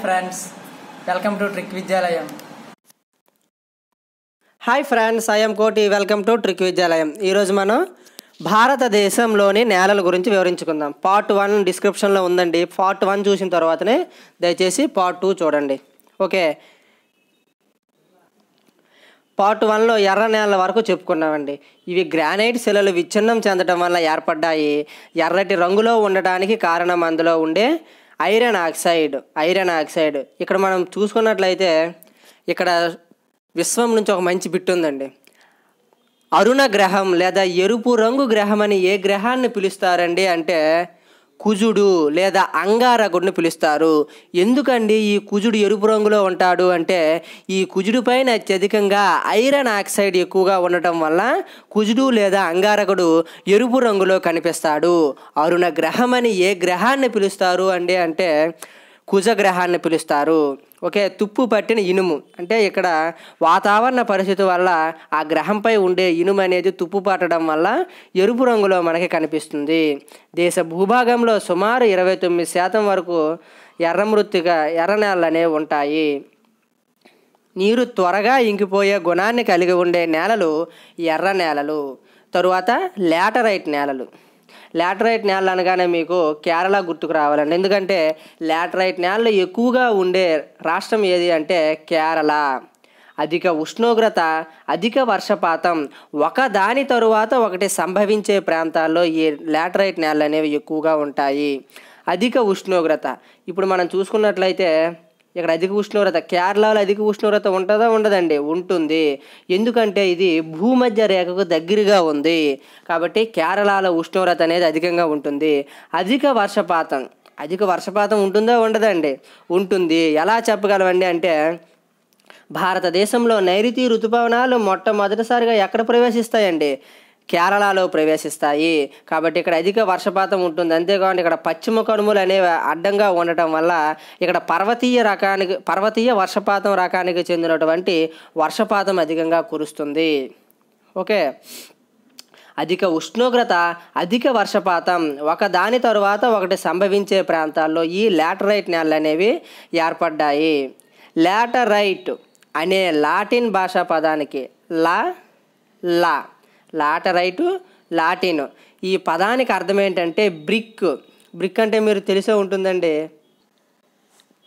Friends, welcome to trick విద్యాలయం. Hi friends, I'm కోటి. Welcome to trick విద్యాలయం. ఈరోజు మనం భారతదేశంలోని నేలల గురించి వివరించుకుందాం. పార్ట్ 1 డిస్క్రిప్షన్లో ఉందండి. పార్ట్ 1 చూసిన తర్వాతనే దయచేసి పార్ట్ 2 చూడండి. ఓకే, పార్ట్ 1లో ఎర్ర నేలల వరకు చెప్పుకున్నామండి. ఇవి గ్రానైట్ శిలలు విచ్ఛిన్నం చెందడం వల్ల ఏర్పడ్డాయి. ఎర్రటి రంగులో ఉండడానికి కారణం అందులో ఉండే ఐరన్ ఆక్సైడ్. ఇక్కడ మనం చూసుకున్నట్లయితే ఇక్కడ విశ్వం నుంచి ఒక మంచి బిట్ ఉందండి. అరుణ గ్రహం లేదా ఎరుపు రంగు గ్రహం అని ఏ గ్రహాన్ని పిలుస్తారండి అంటే కుజుడు లేదా అంగారకుడిని పిలుస్తారు. ఎందుకండి ఈ కుజుడు ఎరుపు రంగులో ఉంటాడు అంటే ఈ కుజుడు పైన అత్యధికంగా ఐరన్ ఆక్సైడ్ ఎక్కువగా ఉండటం వల్ల కుజుడు లేదా అంగారకుడు ఎరుపు రంగులో కనిపిస్తాడు. అరుణ గ్రహం అని ఏ గ్రహాన్ని పిలుస్తారు అండి అంటే కుజగ్రహాన్ని పిలుస్తారు. ఓకే, తుప్పు పట్టిన ఇనుము అంటే ఇక్కడ వాతావరణ పరిస్థితి వల్ల ఆ గ్రహంపై ఉండే ఇనుము అనేది తుప్పు పట్టడం వల్ల ఎరుపు రంగులో మనకి కనిపిస్తుంది. దేశ భూభాగంలో సుమారు 29% వరకు ఎర్ర నేలలు అనేవి ఉంటాయి. నీరు త్వరగా ఇంకిపోయే గుణాన్ని కలిగి ఉండే నేలలు ఎర్ర నేలలు. తరువాత లాటరైట్ నేలలు అనగానే మీకు కేరళ గుర్తుకు రావాలండి. ఎందుకంటే లాటరైట్ నేలలు ఎక్కువగా ఉండే రాష్ట్రం ఏది అంటే కేరళ. అధిక ఉష్ణోగ్రత, అధిక వర్షపాతం ఒకదాని తరువాత ఒకటి సంభవించే ప్రాంతాల్లో ఈ లాటరైట్ నేలలు అనేవి ఎక్కువగా ఉంటాయి. అధిక ఉష్ణోగ్రత ఇప్పుడు మనం చూసుకున్నట్లయితే ఇక్కడ అధిక ఉష్ణోగ్రత, కేరళలో అధిక ఉష్ణోగ్రత ఉంటుందా ఉండదండి? ఉంటుంది. ఎందుకంటే ఇది భూమధ్య రేఖకు దగ్గరగా ఉంది కాబట్టి కేరళలో ఉష్ణోగ్రత అనేది అధికంగా ఉంటుంది. అధిక వర్షపాతం ఉంటుందా ఉండదండి? ఉంటుంది. ఎలా చెప్పగలమండి అంటే భారతదేశంలో నైరుతి ఋతుపవనాలు మొట్టమొదటిసారిగా ఎక్కడ ప్రవేశిస్తాయండి? కేరళలో ప్రవేశిస్తాయి. కాబట్టి ఇక్కడ అధిక వర్షపాతం ఉంటుంది. అంతేకాకుండా ఇక్కడ పశ్చిమ కనుమలు అనేవి అడ్డంగా ఉండటం వల్ల ఇక్కడ పర్వతీయ వర్షపాతం రకానికి చెందినటువంటి వర్షపాతం అధికంగా కురుస్తుంది. ఓకే, అధిక ఉష్ణోగ్రత, అధిక వర్షపాతం ఒకదాని తరువాత ఒకటి సంభవించే ప్రాంతాల్లో ఈ లాటరైట్ నేలలు అనేవి ఏర్పడ్డాయి. లాటరైట్ అనే లాటిన్ భాషా పదానికి లాటిన్ ఈ పదానికి అర్థం ఏంటంటే బ్రిక్ అంటే మీరు తెలిసే ఉంటుందండి.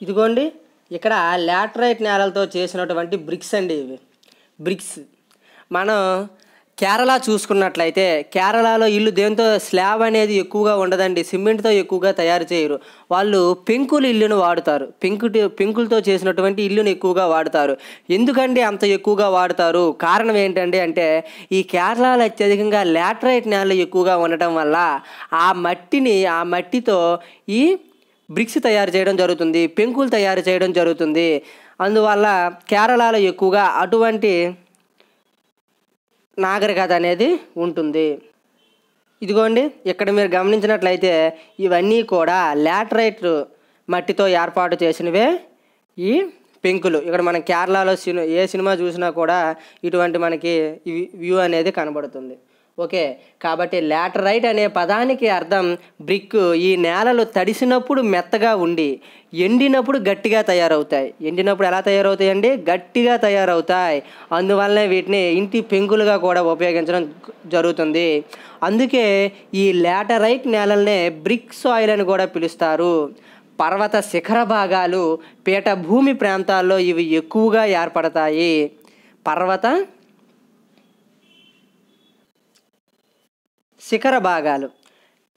ఇదిగోండి ఇక్కడ లాటరైట్ నేలలతో చేసినటువంటి బ్రిక్స్ అండి. ఇవి బ్రిక్స్. మనం కేరళ చూసుకున్నట్లయితే కేరళలో ఇల్లు దేంతో స్లాబ్ అనేది ఎక్కువగా ఉండదండి, సిమెంట్తో ఎక్కువగా తయారు చేయరు. వాళ్ళు పెంకుల ఇల్లును వాడుతారు. పెంకులతో చేసినటువంటి ఇల్లును ఎక్కువగా వాడుతారు. ఎందుకండి అంత ఎక్కువగా వాడుతారు? కారణం ఏంటండి అంటే ఈ కేరళలో అత్యధికంగా లాటరైట్ నేలలు ఎక్కువగా ఉండటం వల్ల ఆ మట్టితో ఈ బ్రిక్స్ తయారు చేయడం జరుగుతుంది, పెంకులు తయారు చేయడం జరుగుతుంది. అందువల్ల కేరళలో ఎక్కువగా అటువంటి నాగరికత అనేది ఉంటుంది. ఇదిగోండి ఇక్కడ మీరు గమనించినట్లయితే ఇవన్నీ కూడా లాటరైట్ మట్టితో ఏర్పాటు చేసినవే ఈ పెంకులు. ఇక్కడ మనం కేరళలో ఏ సినిమా చూసినా కూడా ఇటువంటి మనకి వ్యూ అనేది కనబడుతుంది. ఓకే, కాబట్టి లాటరైట్ అనే పదానికి అర్థం బ్రిక్. ఈ నేలలు తడిసినప్పుడు మెత్తగా ఉండి ఎండినప్పుడు గట్టిగా తయారవుతాయి. ఎండినప్పుడు ఎలా తయారవుతాయండి? గట్టిగా తయారవుతాయి. అందువల్లనే వీటిని ఇంటి పెంకులుగా కూడా ఉపయోగించడం జరుగుతుంది. అందుకే ఈ లాటరైట్ నేలల్నే బ్రిక్ సాయిల్ అని కూడా పిలుస్తారు. పర్వత శిఖర భాగాలు, పీఠభూమి ప్రాంతాల్లో ఇవి ఎక్కువగా ఏర్పడతాయి. శిఖర భాగాలు,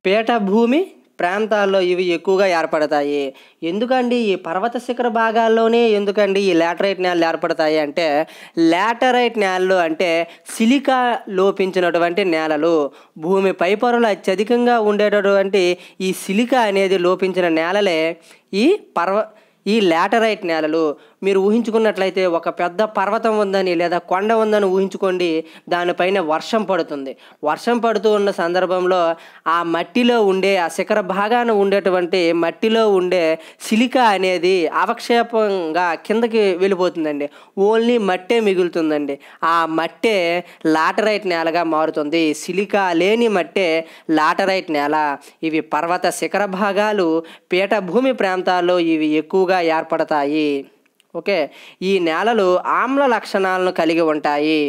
పీఠభూమి ప్రాంతాల్లో ఇవి ఎక్కువగా ఏర్పడతాయి. ఎందుకండి ఈ పర్వత శిఖర భాగాల్లోనే ఎందుకండి ఈ లాటరైట్ నేలలు ఏర్పడతాయి అంటే లాటరైట్ నేలలు అంటే సిలికా లోపించినటువంటి నేలలు. భూమి పైపొరలు అత్యధికంగా ఉండేటటువంటి ఈ సిలికా అనేది లోపించిన నేలలే ఈ లాటరైట్ నేలలు. మీరు ఊహించుకున్నట్లయితే ఒక పెద్ద పర్వతం ఉందని లేదా కొండ ఉందని ఊహించుకోండి, దానిపైన వర్షం పడుతుంది. వర్షం పడుతూ ఉన్న సందర్భంలో ఆ మట్టిలో ఉండే ఆ శిఖర భాగాన ఉండేటువంటి మట్టిలో ఉండే సిలికా అనేది అవక్షేపంగా కిందకి వెళ్ళిపోతుందండి. ఓన్లీ మట్టే మిగులుతుందండి. ఆ మట్టే లాటరైట్ నేలగా మారుతుంది. సిలికా లేని మట్టే లాటరైట్ నేల. ఇవి పర్వత శిఖర భాగాలు, పీఠభూమి ప్రాంతాల్లో ఇవి ఎక్కువగా ఏర్పడతాయి. ఓకే, ఈ నేలలు ఆమ్ల లక్షణాలను కలిగి ఉంటాయి.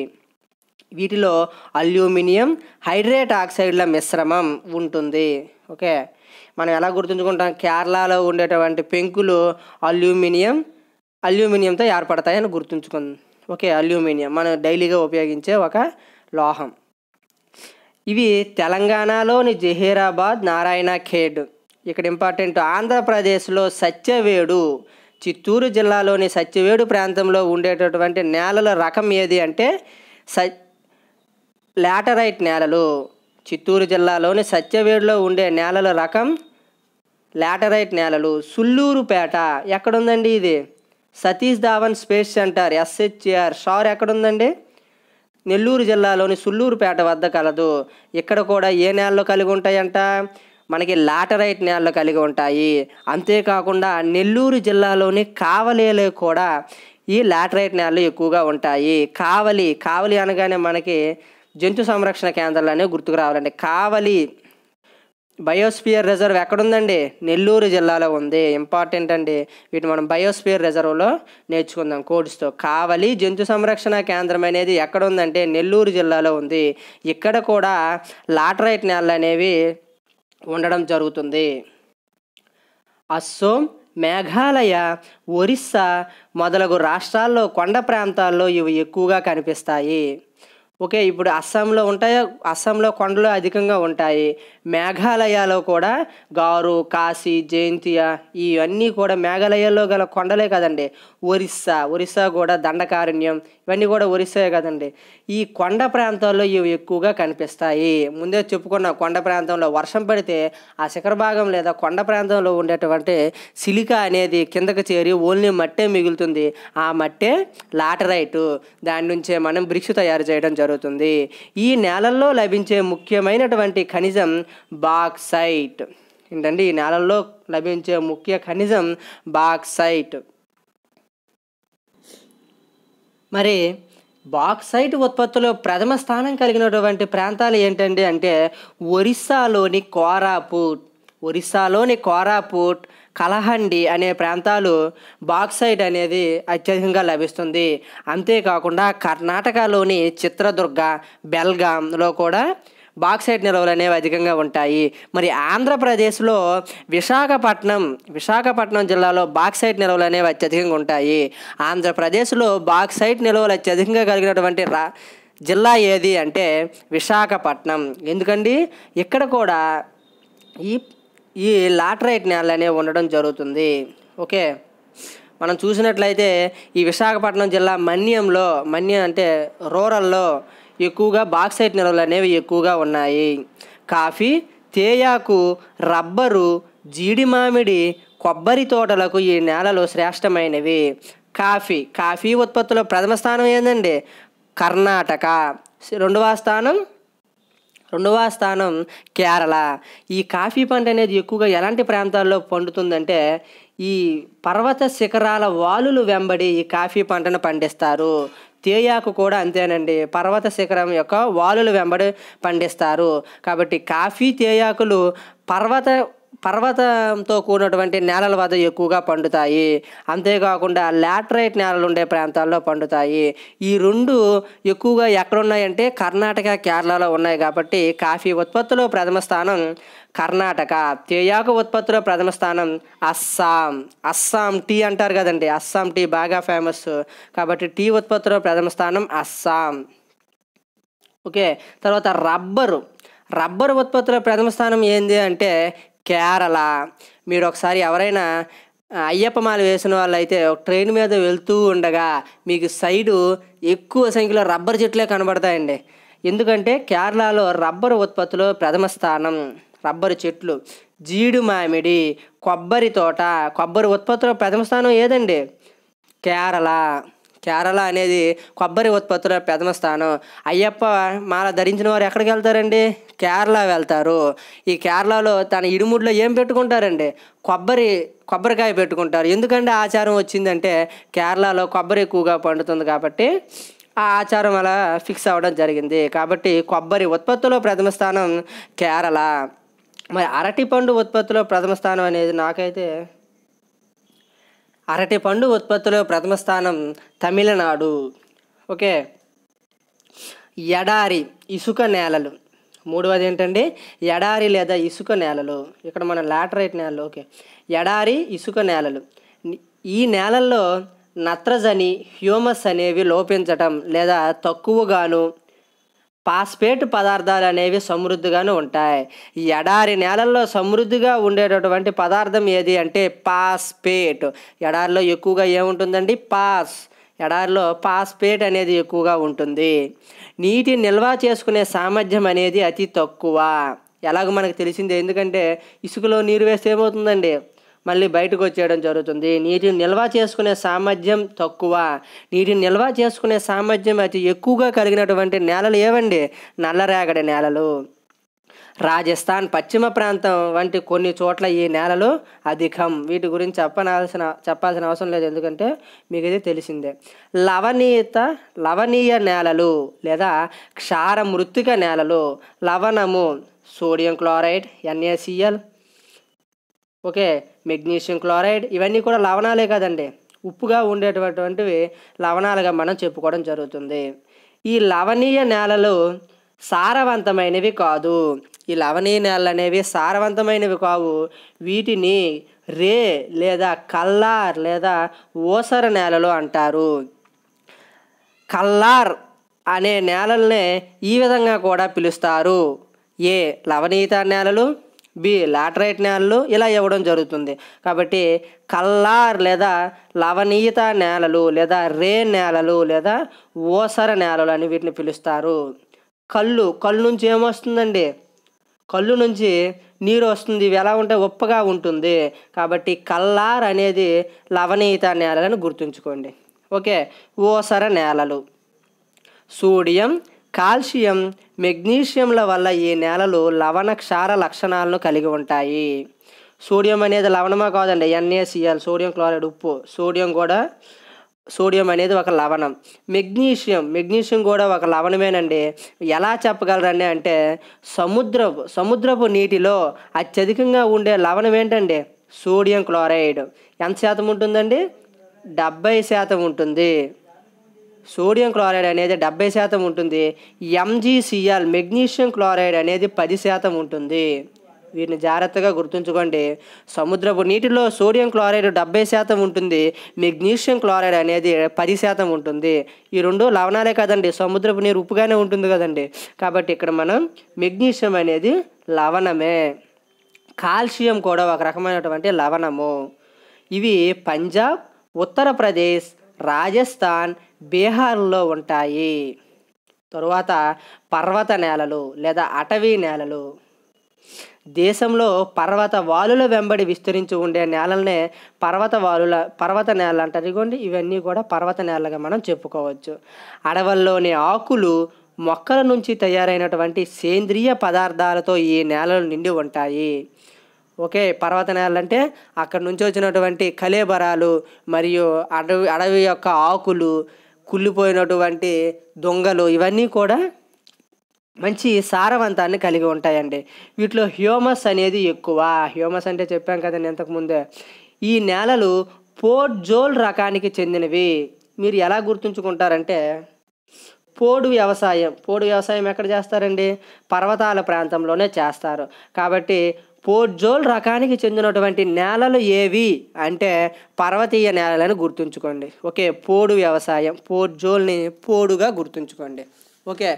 వీటిలో అల్యూమినియం హైడ్రేట్ ఆక్సైడ్ల మిశ్రమం ఉంటుంది. ఓకే, మనం ఎలా గుర్తుంచుకుంటాం? కేరళలో ఉండేటువంటి పెంకులు అల్యూమినియంతో ఏర్పడతాయని గుర్తుంచుకుందాం. ఓకే, అల్యూమినియం మనం డైలీగా ఉపయోగించే ఒక లోహం. ఇవి తెలంగాణలోని జహీరాబాద్, నారాయణ ఖేడ్, ఇక్కడ ఇంపార్టెంట్, ఆంధ్రప్రదేశ్లో సత్యవేడు, చిత్తూరు జిల్లాలోని సత్యవేడు ప్రాంతంలో ఉండేటటువంటి నేలల రకం ఏది అంటే లాటరైట్ నేలలు. చిత్తూరు జిల్లాలోని సత్యవేడులో ఉండే నేలల రకం లాటరైట్ నేలలు. సుల్లూరుపేట ఎక్కడుందండి? ఇది Satish Dhawan space centre SHR SHAR ఎక్కడుందండి? నెల్లూరు జిల్లాలోని సుల్లూరుపేట వద్ద కలదు. ఇక్కడ కూడా ఏ నేలలో కలిగి ఉంటాయంట? మనకి లాటరైట్ నేలలు కలిగి ఉంటాయి. అంతేకాకుండా నెల్లూరు జిల్లాలోని కావలిలో కూడా ఈ లాటరైట్ నేలలు ఎక్కువగా ఉంటాయి. కావలి అనగానే మనకి జంతు సంరక్షణ కేంద్రాలు అనేవి గుర్తుకు రావాలండి. కావలి బయోస్పియర్ రిజర్వ్ ఎక్కడుందండి? నెల్లూరు జిల్లాలో ఉంది. ఇంపార్టెంట్ అండి, వీటి మనం బయోస్పియర్ రిజర్వ్లో నేర్చుకుందాం కోడ్స్తో. కావలి జంతు సంరక్షణ కేంద్రం అనేది ఎక్కడ ఉందంటే నెల్లూరు జిల్లాలో ఉంది. ఇక్కడ కూడా లాటరైట్ నేలలు అనేవి ఉండడం జరుగుతుంది. అస్సోం, మేఘాలయ, ఒరిస్సా మొదలగు రాష్ట్రాల్లో కొండ ప్రాంతాల్లో ఇవి ఎక్కువగా కనిపిస్తాయి. ఓకే, ఇప్పుడు అస్సాంలో ఉంటాయో, అస్సాంలో కొండలు అధికంగా ఉంటాయి. మేఘాలయలో కూడా గారు, కాశీ, జయంతియా ఇవన్నీ కూడా మేఘాలయలో గల కొండలే కదండి. ఒరిస్సా కూడా దండకారణ్యం, ఇవన్నీ కూడా ఒరిస్సాయే కదండి. ఈ కొండ ప్రాంతాల్లో ఇవి ఎక్కువగా కనిపిస్తాయి. ముందే చెప్పుకున్న కొండ ప్రాంతంలో వర్షం పడితే ఆ శిఖర భాగం లేదా కొండ ప్రాంతంలో ఉండేటువంటి సిలికా అనేది కిందకు చేరి ఓన్లీ మట్టే మిగులుతుంది. ఆ మట్టే లాటరైట్. దాని నుంచే మనం బ్రిక్స్ తయారు చేయడం జరుగుతుంది. ఈ నేలల్లో లభించే ముఖ్యమైనటువంటి ఖనిజం బాక్సైట్. ఏంటండి? ఈ నేలల్లో లభించే ముఖ్య ఖనిజం బాక్సైట్. మరి బాక్సైట్ ఉత్పత్తిలో ప్రథమ స్థానం కలిగినటువంటి ప్రాంతాలు ఏంటండి అంటే ఒరిస్సాలోని కోరాపుట్, కలహండి అనే ప్రాంతాలు బాక్సైట్ అనేది అత్యధికంగా లభిస్తుంది. అంతేకాకుండా కర్ణాటకలోని చిత్రదుర్గ, బెల్గాంలో కూడా బాక్సైట్ నిల్వలు అనేవి అధికంగా ఉంటాయి. మరి ఆంధ్రప్రదేశ్లో విశాఖపట్నం జిల్లాలో బాక్సైట్ నిల్వలు అనేవి అత్యధికంగా ఉంటాయి. ఆంధ్రప్రదేశ్లో బాక్సైట్ నిల్వలు అత్యధికంగా కలిగినటువంటి జిల్లా ఏది అంటే విశాఖపట్నం. ఎందుకండి? ఇక్కడ కూడా ఈ లాటరైట్ నేలలు అనేవి ఉండడం జరుగుతుంది. ఓకే, మనం చూసినట్లయితే ఈ విశాఖపట్నం జిల్లా మన్యం అంటే రూరల్లో ఎక్కువగా బాక్సైట్ నిల్వలు అనేవి ఎక్కువగా ఉన్నాయి. కాఫీ, తేయాకు, రబ్బరు, జీడి మామిడి, కొబ్బరి తోటలకు ఈ నేలలు శ్రేష్టమైనవి. కాఫీ ఉత్పత్తిలో ప్రథమ స్థానం ఏందండి? కర్ణాటక. రెండవ స్థానం కేరళ. ఈ కాఫీ పంట అనేది ఎక్కువగా ఎలాంటి ప్రాంతాల్లో పండుతుందంటే ఈ పర్వత శిఖరాల వాలులు వెంబడి ఈ కాఫీ పంటను పండిస్తారు. తేయాకు కూడా అంతేనండి, పర్వత శిఖరం యొక్క వాలులు వెంబడి పండిస్తారు. కాబట్టి కాఫీ, తేయాకులు పర్వతంతో కూడినటువంటి నేలల వద్ద ఎక్కువగా పండుతాయి. అంతేకాకుండా లాటరైట్ నేలలు ఉండే ప్రాంతాల్లో పండుతాయి. ఈ రెండు ఎక్కువగా ఎక్కడున్నాయంటే కర్ణాటక, కేరళలో ఉన్నాయి. కాబట్టి కాఫీ ఉత్పత్తిలో ప్రథమ స్థానం కర్ణాటక. తేయాకు ఉత్పత్తిలో ప్రథమ స్థానం అస్సాం టీ అంటారు కదండి, అస్సాం టీ బాగా ఫేమస్. కాబట్టి టీ ఉత్పత్తిలో ప్రథమ స్థానం అస్సాం. ఓకే, తర్వాత రబ్బరు ఉత్పత్తిలో ప్రథమ స్థానం ఏంది అంటే కేరళ. మీరు ఒకసారి ఎవరైనా అయ్యప్ప మాల వేసిన వాళ్ళు అయితే ఒక ట్రైన్ మీద వెళ్తూ ఉండగా మీకు సైడు ఎక్కువ సంఖ్యలో రబ్బర్ చెట్లే కనబడతాయండి. ఎందుకంటే కేరళలో రబ్బరు ఉత్పత్తిలో ప్రథమ స్థానం రబ్బరు చెట్లు. జీడి మామిడి, కొబ్బరి తోట, కొబ్బరి ఉత్పత్తిలో ప్రథమ స్థానం ఏదండి? కేరళ అనేది కొబ్బరి ఉత్పత్తుల ప్రథమ స్థానం. అయ్యప్ప మాల ధరించిన వారు ఎక్కడికి వెళ్తారండి? కేరళ వెళ్తారు. ఈ కేరళలో తన ఇరుముడిలో ఏం పెట్టుకుంటారండి? కొబ్బరికాయ పెట్టుకుంటారు. ఎందుకంటే ఆచారం వచ్చిందంటే కేరళలో కొబ్బరి ఎక్కువగా పండుతుంది కాబట్టి ఆ ఆచారం అలా ఫిక్స్ అవ్వడం జరిగింది. కాబట్టి కొబ్బరి ఉత్పత్తిలో ప్రథమ స్థానం కేరళ. మరి అరటిపండు ఉత్పత్తిలో ప్రథమ స్థానం అనేది నాకైతే అరటిపండు ఉత్పత్తిలో ప్రథమ స్థానం తమిళనాడు. ఓకే. ఎడారి ఇసుక నేలలు. మూడవది ఏంటండి? ఎడారి లేదా ఇసుక నేలలు. ఇక్కడ మన లాటరైట్ నేలలు. ఓకే. ఎడారి ఇసుక నేలలు. ఈ నేలల్లో నత్రజని, హ్యూమస్ అనేవి లోపించటం లేదా తక్కువగాను, పాస్పేట్ పదార్థాలు అనేవి సమృద్ధిగాను ఉంటాయి. ఈ ఎడారి నేలల్లో సమృద్ధిగా ఉండేటటువంటి పదార్థం ఏది అంటే పాస్పేట్. ఎడారిలో ఎక్కువగా ఏముంటుందండి? ఎడారిలో పాస్పేట్ అనేది ఎక్కువగా ఉంటుంది. నీటి నిల్వ చేసుకునే సామర్థ్యం అనేది అతి తక్కువ. ఎలాగో మనకు తెలిసిందే, ఎందుకంటే ఇసుకలో నీరు వేస్తే ఏమవుతుందండి? మళ్ళీ బయటకు వచ్చేయడం జరుగుతుంది. నీటిని నిల్వ చేసుకునే సామర్థ్యం తక్కువ. నీటిని నిల్వ చేసుకునే సామర్థ్యం అతి ఎక్కువగా కలిగినటువంటి నేలలు ఏవండి? నల్లరేగడి నేలలు. రాజస్థాన్, పశ్చిమ ప్రాంతం వంటి కొన్ని చోట్ల ఈ నేలలు అధికం. వీటి గురించి చెప్పాల్సిన అవసరం లేదు, ఎందుకంటే మీకు ఇది తెలిసిందే. లవణీయ నేలలు లేదా క్షార మృత్తిక నేలలు. లవణము sodium chloride, NaCl, okay, magnesium chloride, ఇవన్నీ కూడా లవణాలే కదండి. ఉప్పుగా ఉండేటటువంటివి లవణాలుగా మనం చెప్పుకోవడం జరుగుతుంది. ఈ లవణీయ నేలలు సారవంతమైనవి కాదు. ఈ లవణీయ నేలలు అనేవి సారవంతమైనవి కావు. వీటిని రే లేదా కల్లార్ లేదా ఓసర నేలలు అంటారు. కల్లార్ అనే నేలల్నే ఈ విధంగా కూడా పిలుస్తారు. ఏ లవణీయత నేలలు, బి లాటరైట్ నేలలు, ఇలా ఇవ్వడం జరుగుతుంది. కాబట్టి కల్లార్ లేదా లవణీయత నేలలు లేదా రే నేలలు లేదా ఓసర నేలలు అని వీటిని పిలుస్తారు. కళ్ళు నుంచి ఏమొస్తుందండి? కళ్ళు నుంచి నీరు వస్తుంది. ఇవి ఎలా ఉంటాయి? ఉప్పగా ఉంటుంది. కాబట్టి కల్లార్ అనేది లవణీయత నేలలను గుర్తుంచుకోండి. ఓకే. ఓసర నేలలు. సోడియం, కాల్షియం, మెగ్నీషియంల వల్ల ఈ నేలలు లవణ క్షార లక్షణాలను కలిగి ఉంటాయి. సోడియం అనేది లవణమా కాదండి? NaCl, సోడియం క్లోరైడ్, ఉప్పు. సోడియం అనేది ఒక లవణం. మెగ్నీషియం కూడా ఒక లవణమేనండి. ఎలా చెప్పగలరండి అంటే సముద్రపు నీటిలో అత్యధికంగా ఉండే లవణం ఏంటండి? Sodium chloride. ఎంత శాతం ఉంటుందండి? 70% ఉంటుంది. సోడియం క్లోరైడ్ అనేది 70% ఉంటుంది. MgCl మెగ్నీషియం క్లోరైడ్ అనేది 10% ఉంటుంది. వీటిని జాగ్రత్తగా గుర్తుంచుకోండి. సముద్రపు నీటిలో సోడియం క్లోరైడ్ 70% ఉంటుంది. మెగ్నీషియం క్లోరైడ్ అనేది 10% ఉంటుంది. ఈ రెండు లవణాలే కదండి. సముద్రపు నీరు ఉప్పుగానే ఉంటుంది కదండి. కాబట్టి ఇక్కడ మనం మెగ్నీషియం అనేది లవణమే. కాల్షియం కూడా ఒక రకమైనటువంటి లవణము. ఇవి పంజాబ్, ఉత్తరప్రదేశ్, రాజస్థాన్, బీహార్లో ఉంటాయి. తరువాత పర్వత నేలలు లేదా అటవీ నేలలు. దేశంలో పర్వత వాలుల వెంబడి విస్తరించి ఉండే నేలలనే పర్వత నేలలు అంటారు. ఇగోండి, ఇవన్నీ కూడా పర్వత నేలలుగా మనం చెప్పుకోవచ్చు. అడవుల్లోని ఆకులు, మొక్కల నుంచి తయారైనటువంటి సేంద్రియ పదార్థాలతో ఈ నేలలు నిండి ఉంటాయి. ఓకే. పర్వత నేలలు అంటే అక్కడ నుంచి వచ్చినటువంటి కళేబరాలు మరియు అడవి యొక్క ఆకులు, కుళ్ళిపోయినటువంటి దొంగలు, ఇవన్నీ కూడా మంచి సారవంతాన్ని కలిగి ఉంటాయండి. వీటిలో హ్యూమస్ అనేది ఎక్కువ. హ్యూమస్ అంటే చెప్పాం కదండి ఇంతకుముందే. ఈ నేలలు పోర్ట్ జోల్ రకానికి చెందినవి. మీరు ఎలా గుర్తుంచుకుంటారంటే పోడు వ్యవసాయం ఎక్కడ చేస్తారండి? పర్వతాల ప్రాంతంలోనే చేస్తారు. కాబట్టి పోర్ట్ జోల్ రకానికి చెందినటువంటి నేలలు ఏవి అంటే పర్వతీయ నేలలను గుర్తుంచుకోండి. ఓకే. పోడు వ్యవసాయం, పోర్ట్ జోల్ని పోడుగా గుర్తుంచుకోండి. ఓకే.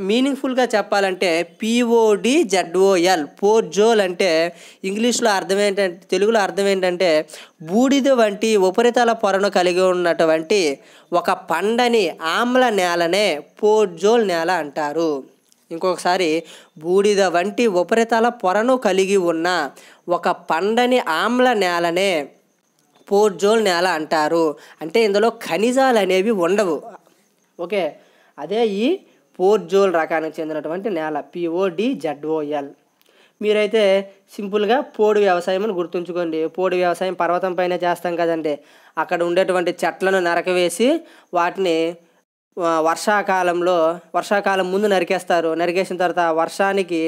మీనింగ్ఫుల్గా చెప్పాలంటే PODZOL, పోర్ట్ జోల్ అంటే ఇంగ్లీష్లో అర్థం ఏంటంటే, తెలుగులో అర్థం ఏంటంటే బూడిద వంటి ఉపరితల పొరను కలిగి ఉన్నటువంటి ఒక పండని ఆమ్ల నేలనే పోర్ట్ జోల్ నేల అంటారు. ఇంకొకసారి, బూడిద వంటి ఉపరితల పొరను కలిగి ఉన్న ఒక పండని ఆమ్ల నేలనే పోర్జోల్ నేల అంటారు. అంటే ఇందులో ఖనిజాలు అనేవి ఉండవు. ఓకే, అదే ఈ పోర్జోల్ రకానికి చెందినటువంటి నేల, PODZOL. మీరైతే సింపుల్గా పోడు వ్యవసాయం అని గుర్తుంచుకోండి. పోడు వ్యవసాయం పర్వతం పైన చేస్తాం కదండి. అక్కడ ఉండేటువంటి చెట్లను నరకవేసి వాటిని వర్షాకాలం ముందు నరికేస్తారు. నరికేసిన తర్వాత వర్షానికి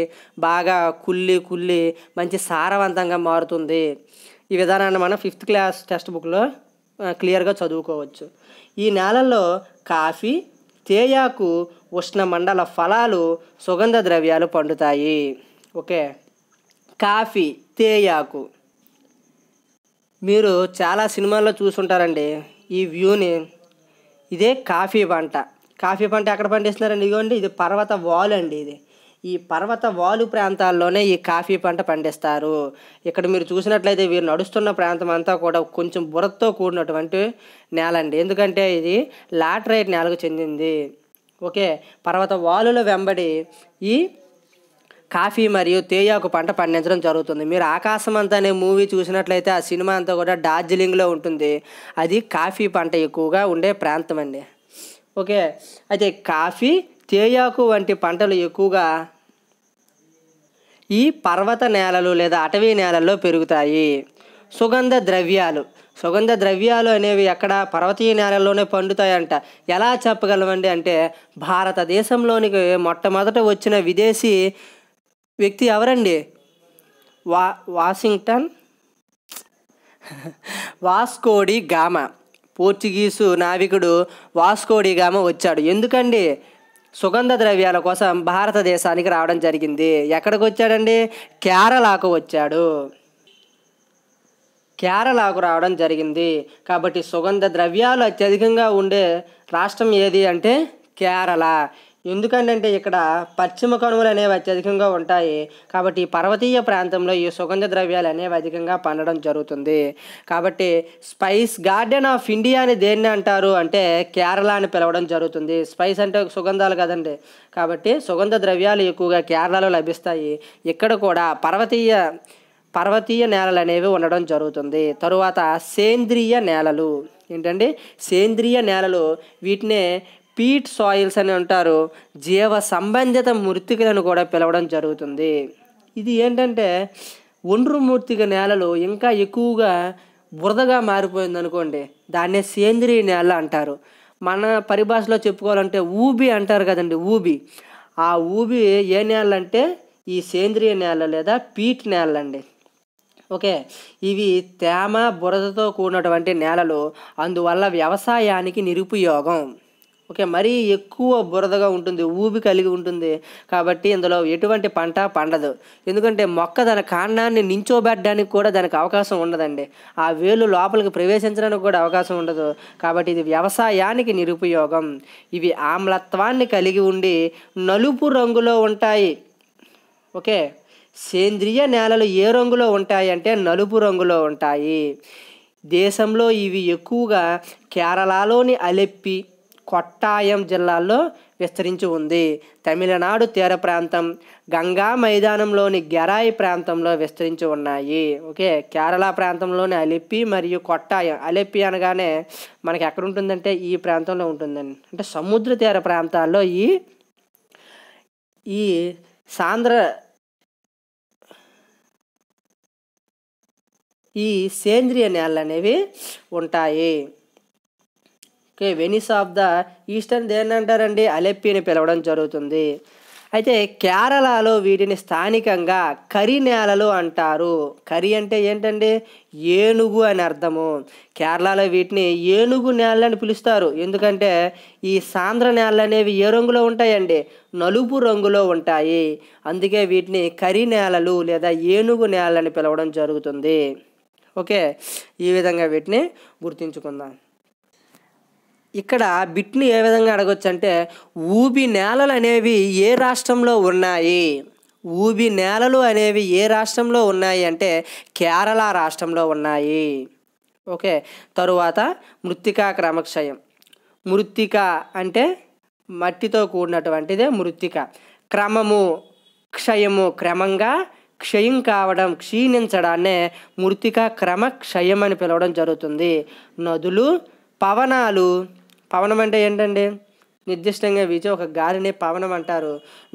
బాగా కుళ్ళి మంచి సారవంతంగా మారుతుంది. ఈ విధానాన్ని మనం 5th క్లాస్ టెక్స్ట్ బుక్లో క్లియర్గా చదువుకోవచ్చు. ఈ నేలల్లో కాఫీ, తేయాకు, ఉష్ణమండల ఫలాలు, సుగంధ ద్రవ్యాలు పండుతాయి. ఓకే, కాఫీ, తేయాకు మీరు చాలా సినిమాల్లో చూసుంటారండి. ఈ వ్యూని, ఇదే కాఫీ పంట. కాఫీ పంట ఎక్కడ పండిస్తున్నారండి? ఇదిగోండి, ఇది పర్వత వాలు అండి. ఈ పర్వత వాలు ప్రాంతాల్లోనే ఈ కాఫీ పంట పండిస్తారు. ఇక్కడ మీరు చూసినట్లయితే వీరు నడుస్తున్న ప్రాంతం అంతా కూడా కొంచెం బురదతో కూడినటువంటి నేల అండి. ఎందుకంటే ఇది లాటరైట్ నేలకు చెందింది. ఓకే, పర్వత వాలుల వెంబడి ఈ కాఫీ మరియు తేయాకు పంట పండించడం జరుగుతుంది. మీరు ఆకాశం అంతా అనే మూవీ చూసినట్లయితే ఆ సినిమా అంతా కూడా డార్జిలింగ్లో ఉంటుంది. అది కాఫీ పంట ఎక్కువగా ఉండే ప్రాంతం అండి. ఓకే, అయితే కాఫీ, తేయాకు వంటి పంటలు ఎక్కువగా ఈ పర్వత నేలలు లేదా అటవీ నేలల్లో పెరుగుతాయి. సుగంధ ద్రవ్యాలు అనేవి ఎక్కడ? పర్వతీయ నేలల్లోనే పండుతాయంట. ఎలా చెప్పగలమండి అంటే, భారతదేశంలోనికి మొట్టమొదట వచ్చిన విదేశీ వ్యక్తి ఎవరండి? Vasco da Gama. పోర్చుగీసు నావికుడు వాస్కోడి గామా వచ్చాడు. ఎందుకండి? సుగంధ ద్రవ్యాల కోసం భారతదేశానికి రావడం జరిగింది. ఎక్కడికి వచ్చాడండి? కేరళకు వచ్చాడు. కేరళకు రావడం జరిగింది. కాబట్టి సుగంధ ద్రవ్యాలు అత్యధికంగా ఉండే రాష్ట్రం ఏది అంటే కేరళ. ఎందుకంటే ఇక్కడ పశ్చిమ కనుమలు అనేవి అత్యధికంగా ఉంటాయి. కాబట్టి పర్వతీయ ప్రాంతంలో ఈ సుగంధ ద్రవ్యాలు అనేవి అధికంగా పండడం జరుగుతుంది. కాబట్టి స్పైస్ గార్డెన్ ఆఫ్ ఇండియా అని దేన్ని అంటారు అంటే కేరళ అని పిలవడం జరుగుతుంది. స్పైస్ అంటే సుగంధాలు కదండి. కాబట్టి సుగంధ ద్రవ్యాలు ఎక్కువగా కేరళలో లభిస్తాయి. ఇక్కడ కూడా పర్వతీయ నేలలు అనేవి ఉండడం జరుగుతుంది. తరువాత సేంద్రియ నేలలు ఏంటండి? సేంద్రియ నేలలు, వీటినే పీట్ సాయిల్స్ అని అంటారు. జీవ సంబంధిత మృత్తికలను కూడా పిలవడం జరుగుతుంది. ఇది ఏంటంటే ఒండ్రు మృత్తిక నేలలు ఇంకా ఎక్కువగా బురదగా మారిపోయింది అనుకోండి, దాన్నే సేంద్రియ నేల అంటారు. మన పరిభాషలో చెప్పుకోవాలంటే ఊబి అంటారు కదండి, ఊబి. ఆ ఊబి ఏ నేలలు అంటే ఈ సేంద్రియ నేల లేదా పీట్ నేలలండి. ఓకే, ఇవి తేమ బురదతో కూడినటువంటి నేలలు, అందువల్ల వ్యవసాయానికి నిరుపయోగం. ఓకే, మరీ ఎక్కువ బురదగా ఉంటుంది, ఊబి కలిగి ఉంటుంది. కాబట్టి ఇందులో ఎటువంటి పంట పండదు. ఎందుకంటే మొక్క దాని కాండాన్ని నించోబెట్టడానికి కూడా దానికి అవకాశం ఉండదండి. ఆ వేలు లోపలికి ప్రవేశించడానికి కూడా అవకాశం ఉండదు. కాబట్టి ఇది వ్యవసాయానికి నిరుపయోగం. ఇవి ఆమ్లత్వాన్ని కలిగి ఉండి నలుపు రంగులో ఉంటాయి. ఓకే, సేంద్రియ నేలలు ఏ రంగులో ఉంటాయి అంటే నలుపు రంగులో ఉంటాయి. దేశంలో ఇవి ఎక్కువగా కేరళలోని అలెప్పి, కొట్టాయం జిల్లాల్లో విస్తరించి ఉంది. తమిళనాడు తీర ప్రాంతం, గంగా మైదానంలోని గెరాయి ప్రాంతంలో విస్తరించి ఉన్నాయి. ఓకే, కేరళ ప్రాంతంలోని అలెప్పి మరియు కొట్టాయం. అలెప్పి అనగానే మనకి ఎక్కడ ఉంటుందంటే ఈ ప్రాంతంలో ఉంటుందండి. అంటే సముద్ర తీర ప్రాంతాల్లో ఈ సేంద్రియ నేలలు అనేవి ఉంటాయి. Okay, Venice of the eastern దేన్ని అంటారండి? అలెప్పి అని పిలవడం జరుగుతుంది. అయితే కేరళలో వీటిని స్థానికంగా కరి నేలలు అంటారు. కరి అంటే ఏంటండి? ఏనుగు అని అర్థము. కేరళలో వీటిని ఏనుగు నేలలు అని పిలుస్తారు. ఎందుకంటే ఈ సాంద్ర నేలలు అనేవి ఏ రంగులో ఉంటాయండి? నలుపు రంగులో ఉంటాయి. అందుకే వీటిని కరి నేలలు లేదా ఏనుగు నేలలు అని పిలవడం జరుగుతుంది. ఓకే, ఈ విధంగా వీటిని గుర్తించుకుందాం. ఇక్కడ బిట్ని ఏ విధంగా అడగొచ్చు అంటే, ఊబి నేలలు అనేవి ఏ రాష్ట్రంలో ఉన్నాయి? ఊబి నేలలు అనేవి ఏ రాష్ట్రంలో ఉన్నాయి అంటే కేరళ రాష్ట్రంలో ఉన్నాయి. ఓకే, తరువాత మృత్తికా క్రమక్షయం. మృత్తిక అంటే మట్టితో కూడినటువంటిదే మృత్తిక. క్రమము, క్షయము, క్రమంగా క్షయం కావడం, క్షీణించడాన్నే మృత్తికా క్రమక్షయం అని పిలవడం జరుగుతుంది. నదులు, పవనాలు, పవనం అంటే ఏంటండి? నిర్దిష్టంగా వీచే ఒక గాలిని పవనం అంటారు.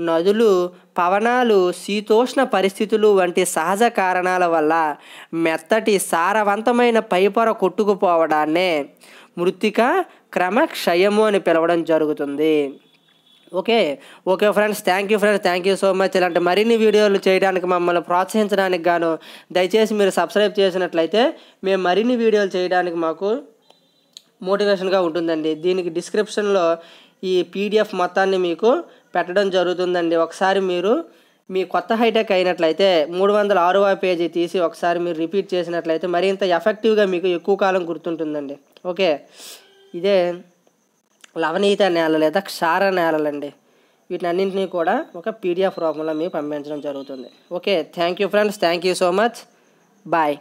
నదులు, పవనాలు శీతోష్ణ పరిస్థితులు వంటి సహజ కారణాల వల్ల మెత్తటి సారవంతమైన పైపొర కొట్టుకుపోవడాన్నే మృత్తికా క్రమక్షయము అని పిలవడం జరుగుతుంది. Okay friends, thank you so much. ఇలాంటి మరిన్ని వీడియోలు చేయడానికి మమ్మల్ని ప్రోత్సహించడానికి గాను దయచేసి మీరు సబ్స్క్రైబ్ చేసినట్లయితే మేము మరిన్ని వీడియోలు చేయడానికి మాకు మోటివేషన్గా ఉంటుందండి. దీనికి డిస్క్రిప్షన్లో ఈ పీడిఎఫ్ మొత్తాన్ని మీకు పెట్టడం జరుగుతుందండి. ఒకసారి మీరు మీ కొత్త హైటెక్ అయినట్లయితే 306వ పేజీ తీసి ఒకసారి మీరు రిపీట్ చేసినట్లయితే మరింత ఎఫెక్టివ్గా మీకు ఎక్కువ కాలం గుర్తుంటుందండి. ఓకే, ఇదే లవణీయత నేల లేదా క్షార నేలలండి. వీటినన్నింటినీ కూడా ఒక పీడిఎఫ్ రూపంలో మీకు పంపించడం జరుగుతుంది. Okay, thank you friends, thank you so much, bye.